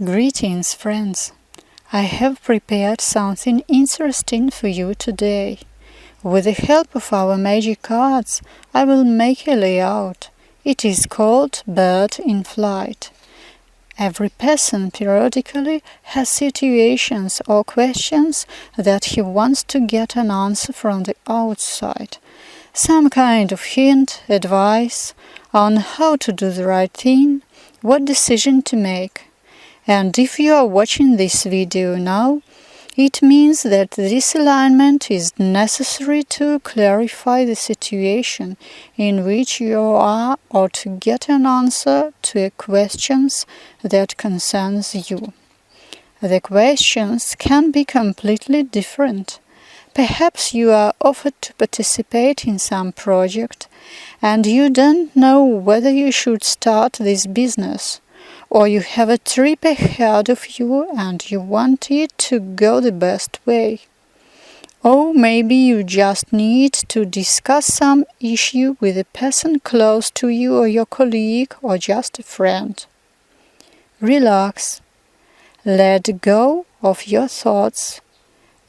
Greetings, friends! I have prepared something interesting for you today. With the help of our magic cards, I will make a layout. It is called Bird in Flight. Every person periodically has situations or questions that he wants to get an answer from the outside. Some kind of hint, advice on how to do the right thing, what decision to make. And if you are watching this video now, it means that this alignment is necessary to clarify the situation in which you are or to get an answer to questions that concerns you. The questions can be completely different. Perhaps you are offered to participate in some project and you don't know whether you should start this business. Or you have a trip ahead of you and you want it to go the best way. Or maybe you just need to discuss some issue with a person close to you or your colleague or just a friend. Relax, let go of your thoughts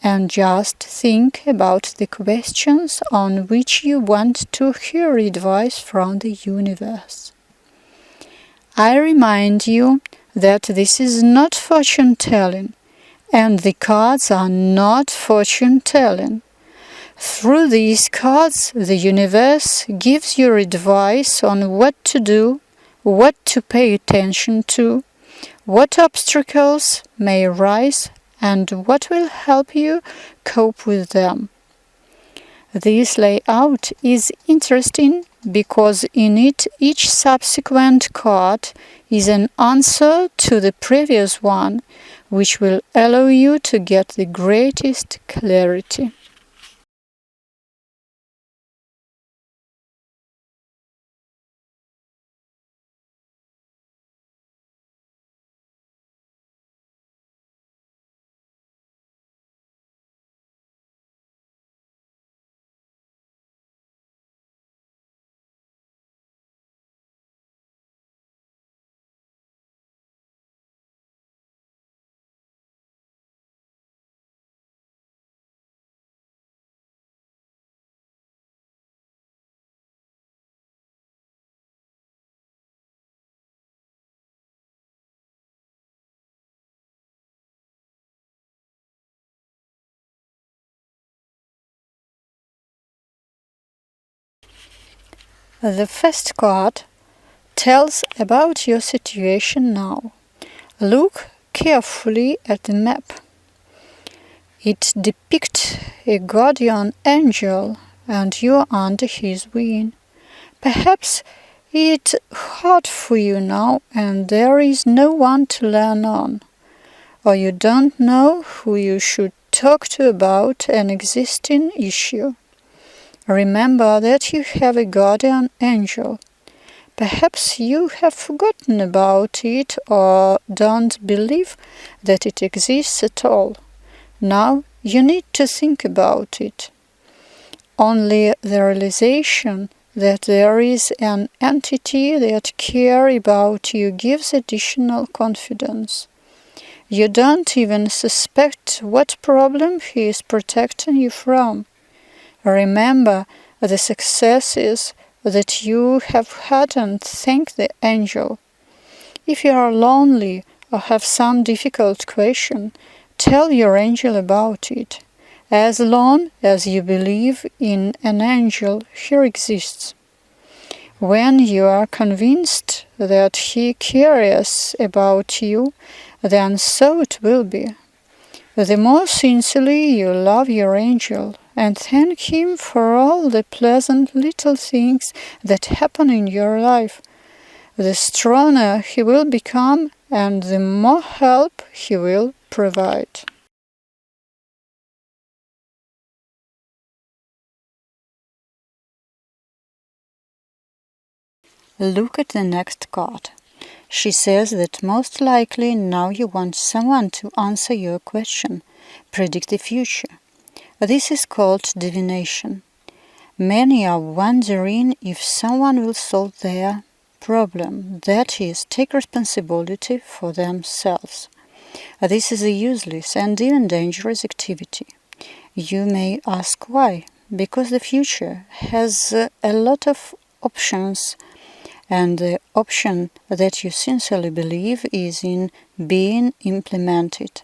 and just think about the questions on which you want to hear advice from the universe. I remind you that this is not fortune-telling, and the cards are not fortune-telling. Through these cards, the universe gives you advice on what to do, what to pay attention to, what obstacles may arise, and what will help you cope with them. This layout is interesting because in it each subsequent card is an answer to the previous one, which will allow you to get the greatest clarity. The first card tells about your situation now. Look carefully at the map. It depicts a guardian angel and you are under his wing. Perhaps it's hard for you now and there is no one to lean on, or you don't know who you should talk to about an existing issue. Remember that you have a guardian angel. Perhaps you have forgotten about it or don't believe that it exists at all. Now you need to think about it. Only the realization that there is an entity that cares about you gives additional confidence. You don't even suspect what problem he is protecting you from. Remember the successes that you have had and thank the angel. If you are lonely or have some difficult question, tell your angel about it. As long as you believe in an angel, he exists. When you are convinced that he cares about you, then so it will be. The more sincerely you love your angel and thank him for all the pleasant little things that happen in your life, the stronger he will become and the more help he will provide. Look at the next card. She says that most likely now you want someone to answer your question, predict the future. This is called divination. Many are wondering if someone will solve their problem, that is, take responsibility for themselves. This is a useless and even dangerous activity. You may ask why. Because the future has a lot of options, and the option that you sincerely believe is in being implemented.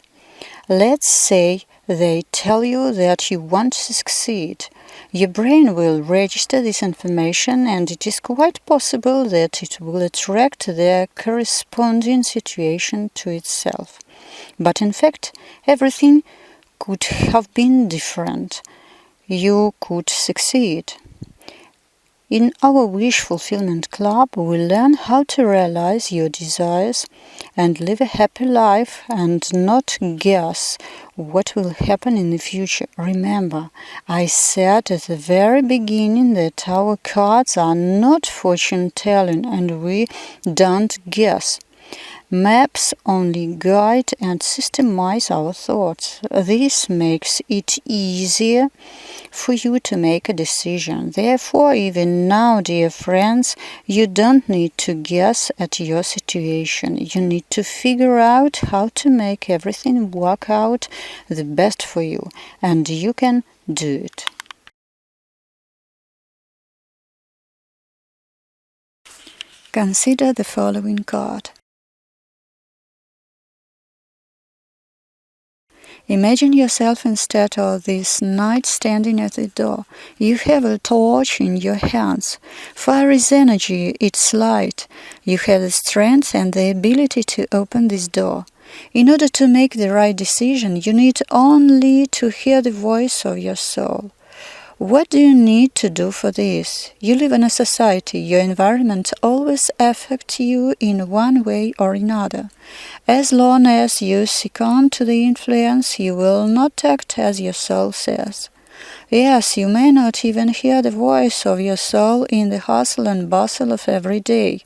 Let's say they tell you that you want to succeed. Your brain will register this information, and it is quite possible that it will attract the corresponding situation to itself. But in fact, everything could have been different. You could succeed. In our Wish Fulfillment Club, we learn how to realize your desires and live a happy life and not guess what will happen in the future. Remember, I said at the very beginning that our cards are not fortune-telling and we don't guess. Maps only guide and systemize our thoughts. This makes it easier for you to make a decision. Therefore, even now, dear friends, you don't need to guess at your situation. You need to figure out how to make everything work out the best for you, and you can do it. Consider the following card. Imagine yourself instead of this knight standing at the door. You have a torch in your hands. Fire is energy, it's light. You have the strength and the ability to open this door. In order to make the right decision, you need only to hear the voice of your soul. What do you need to do for this? You live in a society. Your environment always affects you in one way or another. As long as you succumb to the influence, you will not act as your soul says. Yes, you may not even hear the voice of your soul in the hustle and bustle of every day.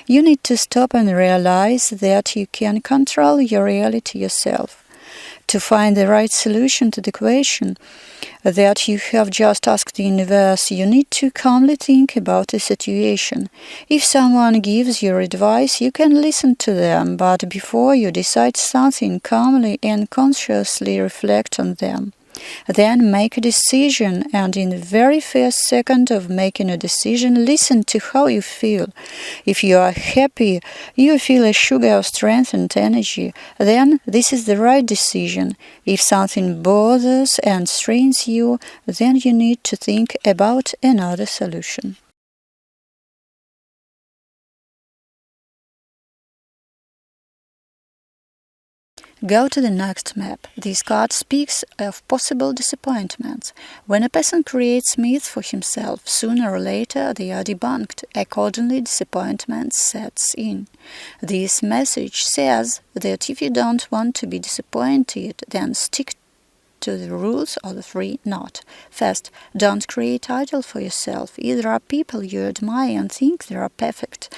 You need to stop and realize that you can control your reality yourself. To find the right solution to the question that you have just asked the universe, you need to calmly think about the situation. If someone gives you advice, you can listen to them, but before you decide something, calmly and consciously reflect on them. Then make a decision, and in the very first second of making a decision, listen to how you feel. If you are happy, you feel a sugar of strength and energy, then this is the right decision. If something bothers and strains you, then you need to think about another solution. Go to the next map. This card speaks of possible disappointments. When a person creates myths for himself, sooner or later they are debunked. Accordingly, disappointment sets in. This message says that if you don't want to be disappointed, then stick to the rules of the free knot. First, don't create idols for yourself. There are people you admire and think they are perfect.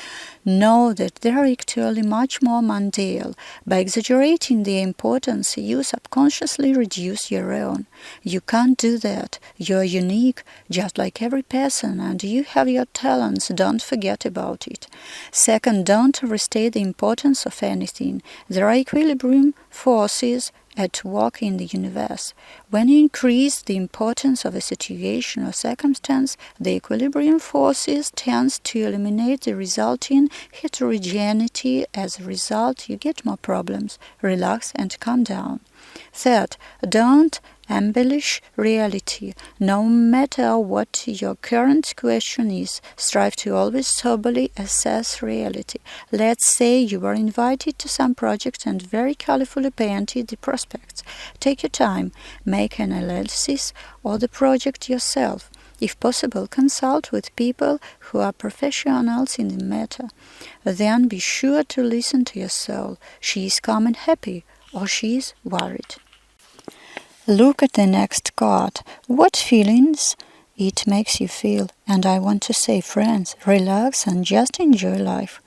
Know that they are actually much more mundane. By exaggerating their importance, you subconsciously reduce your own. You can't do that. You're unique, just like every person, and you have your talents. Don't forget about it. Second, don't overstate the importance of anything. There are equilibrium forces at work in the universe. When you increase the importance of a situation or circumstance, the equilibrium forces tends to eliminate the resulting heterogeneity. As a result, you get more problems. Relax and calm down. Third, don't embellish reality. No matter what your current question is, strive to always soberly assess reality. Let's say you are invited to some project and very colorfully painted the prospects. Take your time, make an analysis of the project yourself. If possible, consult with people who are professionals in the matter. Then be sure to listen to your soul. She is calm and happy, or she is worried. Look at the next card. What feelings it makes you feel? And I want to say, friends, relax and just enjoy life.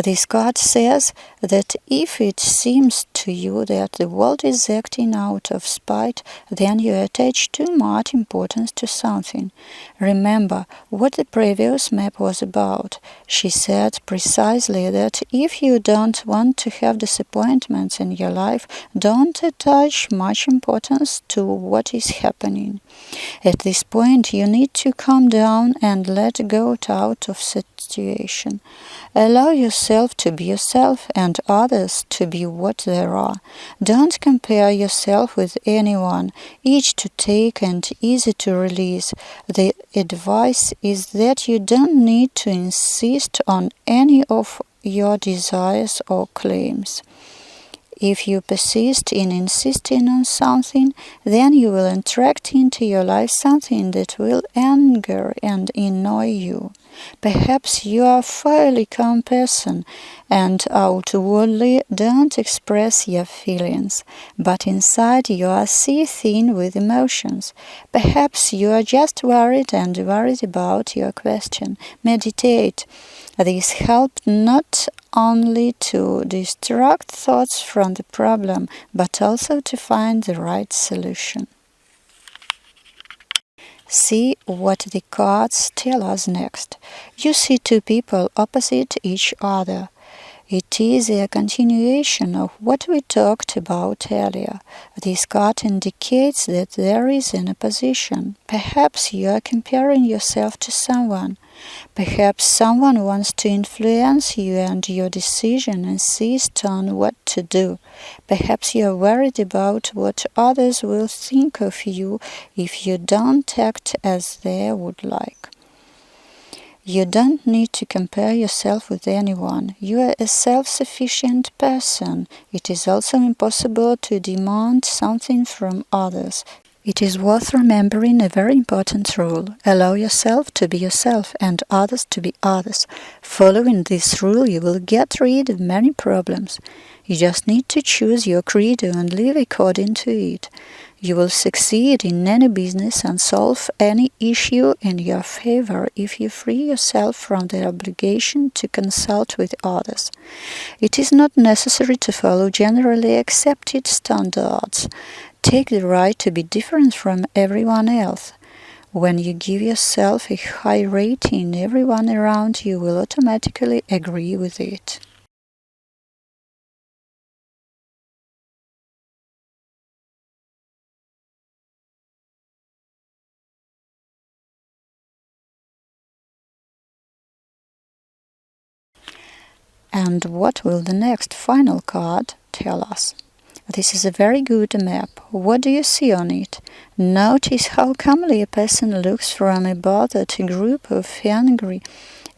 This card says that if it seems to you that the world is acting out of spite, then you attach too much importance to something. Remember what the previous map was about. She said precisely that if you don't want to have disappointments in your life, don't attach much importance to what is happening. At this point, you need to calm down and let go out of situation. Allow yourself to be yourself and others to be what they are. Don't compare yourself with anyone, each to take and easy to release. The advice is that you don't need to insist on any of your desires or claims. If you persist in insisting on something, then you will attract into your life something that will anger and annoy you. Perhaps you are a fairly calm person and outwardly don't express your feelings, but inside you are seething with emotions. Perhaps you are just worried about your question. Meditate. This helps not only to distract thoughts from the problem, but also to find the right solution. See what the cards tell us next. You see two people opposite each other. It is a continuation of what we talked about earlier. This card indicates that there is an opposition. Perhaps you are comparing yourself to someone. Perhaps someone wants to influence you and your decision and insist on what to do. Perhaps you are worried about what others will think of you if you don't act as they would like. You don't need to compare yourself with anyone. You are a self-sufficient person. It is also impossible to demand something from others. It is worth remembering a very important rule. Allow yourself to be yourself and others to be others. Following this rule, you will get rid of many problems. You just need to choose your credo and live according to it. You will succeed in any business and solve any issue in your favor if you free yourself from the obligation to consult with others. It is not necessary to follow generally accepted standards. Take the right to be different from everyone else. When you give yourself a high rating, everyone around you will automatically agree with it. And what will the next final card tell us? This is a very good map. What do you see on it? Notice how calmly a person looks from above at a group of angry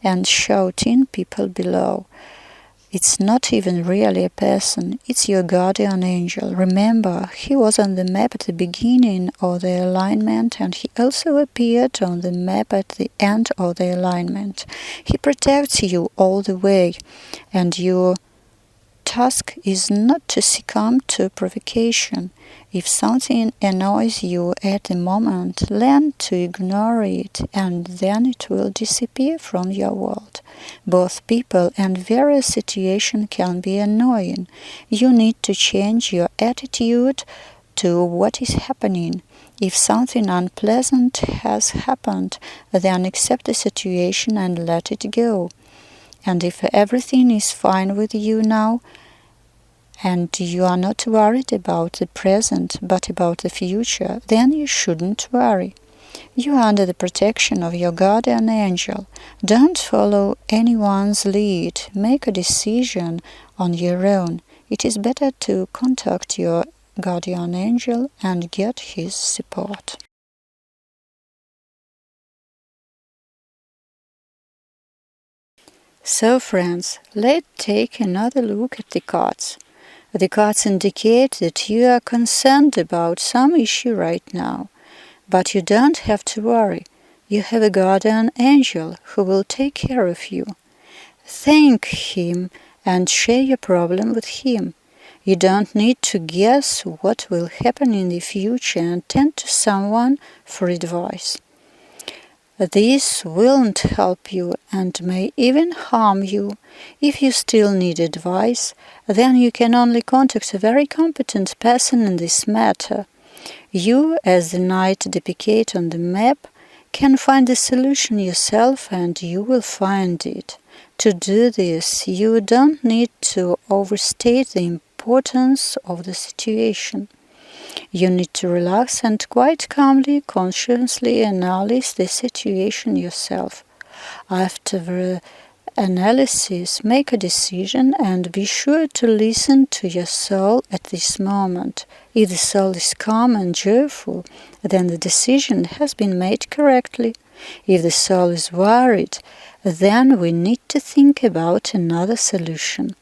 and shouting people below. It's not even really a person, it's your guardian angel. Remember, he was on the map at the beginning of the alignment and he also appeared on the map at the end of the alignment. He protects you all the way, and your task is not to succumb to provocation. If something annoys you at the moment, learn to ignore it, and then it will disappear from your world. Both people and various situations can be annoying. You need to change your attitude to what is happening. If something unpleasant has happened, then accept the situation and let it go. And if everything is fine with you now, and you are not worried about the present but about the future, then you shouldn't worry. You are under the protection of your guardian angel. Don't follow anyone's lead. Make a decision on your own. It is better to contact your guardian angel and get his support. So friends, let's take another look at the cards. The cards indicate that you are concerned about some issue right now, but you don't have to worry. You have a guardian angel who will take care of you. Thank him and share your problem with him. You don't need to guess what will happen in the future and turn to someone for advice. This won't help you and may even harm you. If you still need advice, then you can only contact a very competent person in this matter. You, as the knight depicted on the map, can find the solution yourself and you will find it. To do this, you don't need to overstate the importance of the situation. You need to relax and quite calmly, consciously analyze the situation yourself. After the analysis, make a decision and be sure to listen to your soul at this moment. If the soul is calm and joyful, then the decision has been made correctly. If the soul is worried, then we need to think about another solution.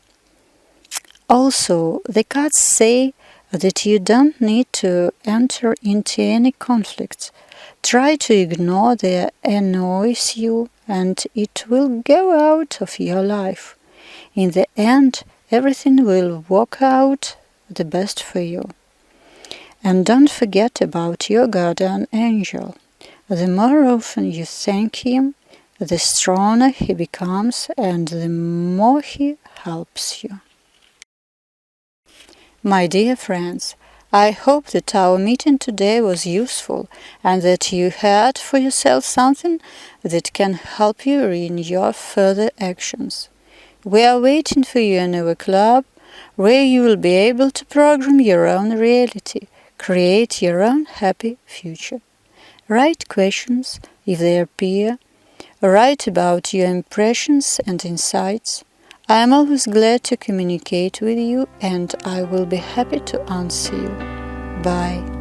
Also, the cards say that you don't need to enter into any conflicts. Try to ignore that annoys you and it will go out of your life. In the end, everything will work out the best for you. And don't forget about your guardian angel. The more often you thank him, the stronger he becomes and the more he helps you. My dear friends, I hope that our meeting today was useful and that you had for yourself something that can help you in your further actions. We are waiting for you in our club, where you will be able to program your own reality, create your own happy future. Write questions if they appear, write about your impressions and insights. I am always glad to communicate with you and I will be happy to answer you. Bye.